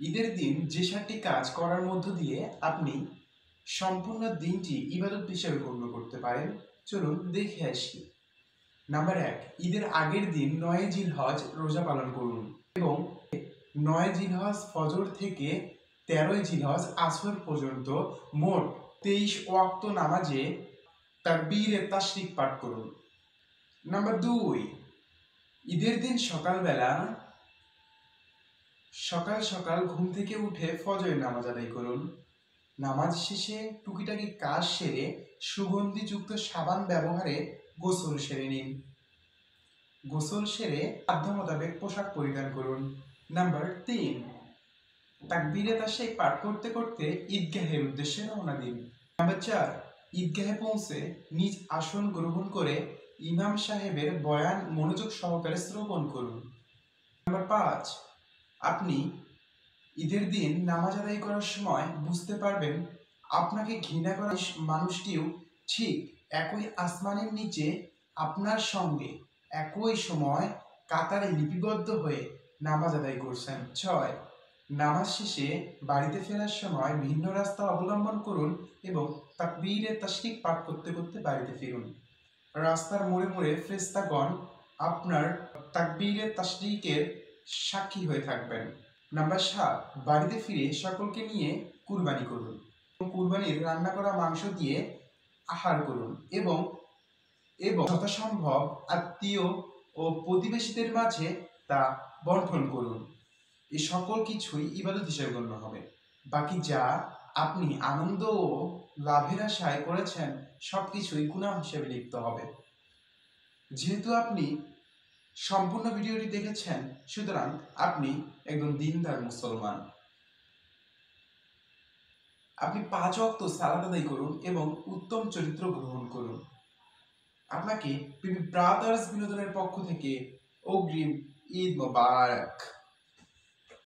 ঈদের দিন যে 7টি কাজ করার মধ্য দিয়ে আপনি সম্পূর্ণ দিনটি ইবাদত হিসেবে গণ্য করতে পারেন, চলুন দেখে আসি। নাম্বার 1, ঈদের আগের দিন 9 জিলহজ রোজা পালন করুন এবং 9 জিলহজ ফজর থেকে 13 জিলহজ আসর পর্যন্ত মোট 23 ওয়াক্ত নামাজে তাকবীরে তাশরিক পাঠ করুন। নাম্বার 2, ঈদের দিন সকাল সকাল ঘুম থেকে উঠে ফজরের নামাজ আদায় করুন। নামাজ শেষে টুকিটাকি কাজ সেরে সুগন্ধিযুক্ত সাবান ব্যবহারে গোসল সেরে নিন। গোসল সেরে সাধ্য মোতাবেক পোশাক পরিধান করুন। নাম্বার 3, তাকবীরে তাশরিক পাঠ করতে করতে ঈদগাহের উদ্দেশ্যে রওনা দিন। নাম্বার 4, ঈদগাহে পৌঁছে নিজ আসন গ্রহণ করে ইমাম সাহেবের বয়ান মনোযোগ সহকারে শ্রবণ করুন। নাম্বার 5, আপনি ঈদের দিন নামাজ আদায় করার সময় বুঝতে পারবেন আপনাকে ঘৃণা করা মানুষটিও ঠিক একই আসমানের নিচে আপনার সঙ্গে একই সময় কাতারে লিপিবদ্ধ হয়ে নামাজ আদায় করছেন। 6, নামাজ শেষে বাড়িতে ফেরার সময় ভিন্ন রাস্তা অবলম্বন করুন এবং তাকবীরে তাশরিক পাঠ করতে করতে বাড়িতে ফিরুন। রাস্তার মোড়ে মোড়ে ফেরেশতাগণ আপনার তাকবীরে তাশরিকের সাক্ষী হয়ে থাকবেন। নাম্বার 7, বাড়িতে ফিরে সকলকে নিয়ে কুরবানি করুন। কুরবানির রান্না করা মাংস দিয়ে আহার করুন এবং যথাসম্ভব আত্মীয় ও প্রতিবেশীদের মাঝে তা বন্টন করুন। এই সকল কিছুই ইবাদত হিসেবে গণ্য হবে। বাকি যা আপনি আনন্দ ও লাভের আশায় করেছেন সবকিছুই গুনাহ হিসেবে লিপ্ত হবে। যেহেতু আপনি সম্পূর্ণ ভিডিওটি দেখেছেন, সুতরাং আপনি একজন দিনদার মুসলমান। আপনি 5 ওয়াক্ত সালাত আদায় করুন এবং উত্তম চরিত্র গ্রহণ করুন। আপনাকে পিপি ব্রাদার্স বিনোদনের পক্ষ থেকে অগ্রিম ঈদ মোবারক।